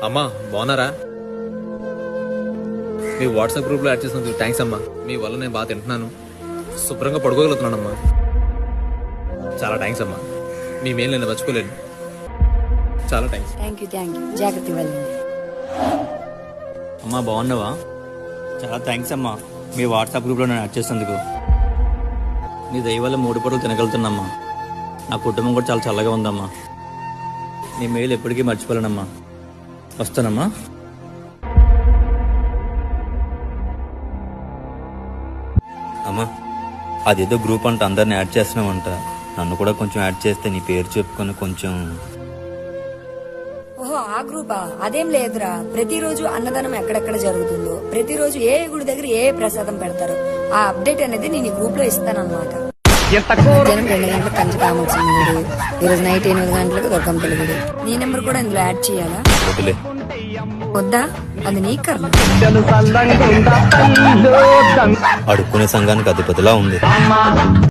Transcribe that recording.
అమ్మా బాగున్నారా? మీ వాట్సాప్ గ్రూప్లో యాడ్ చేసినందుకు థ్యాంక్స్ అమ్మా. మీ వల్ల నేను బాగా తింటున్నాను, శుభ్రంగా పడుకోగలుగుతున్నానమ్మా. చాలా థ్యాంక్స్ అమ్మా. మీ మేలు నేను మర్చిపోలేను. చాలా థ్యాంక్స్. థ్యాంక్ యూ జాగ్రత్త వెళ్ళండి. అమ్మా బాగున్నావా? చాలా థ్యాంక్స్ అమ్మా, మీ వాట్సాప్ గ్రూప్లో నన్ను యాడ్ చేసినందుకు. నీ దయ వల్ల 3 పూటలు తినగలుగుతున్నామ్మా. నా కుటుంబం కూడా చాలా చల్లగా ఉందమ్మా. నీ మేలు ఎప్పటికీ మర్చిపోలేనమ్మా. వస్తానమ్మా. అమ్మా అదేదో గ్రూప్ అంట అందరిని యాడ్ చేస్తున్నామంట, నన్ను కూడా కొంచెం యాడ్ చేస్తే నీ పేరు చెప్పుకొని కొంచెం. ఓహో ఆ గ్రూపా? అదేం లేదురా, ప్రతిరోజు అన్నదానం ఎక్కడెక్కడ జరుగుతుందో, ప్రతిరోజు ఏ గుడి దగ్గర ఏ ప్రసాదం పెడతారో ఆ అప్డేట్ అనేది నేను ఈ గ్రూప్ లో ఇస్తానన్నమాట. మధ్యాహ్నం 2 గంటలకు కంచి కామాక్షి గుడి, ఈరోజు నైట్ 8 గంటలకు దుర్గంపల్లి గుడి. నీ నెంబర్ కూడా ఇందులో యాడ్ చేయాలా? వదిలే. వద్దా? అది నీ కర్మ. అడుక్కునే సంఘానికి అధిపతిలా ఉంది.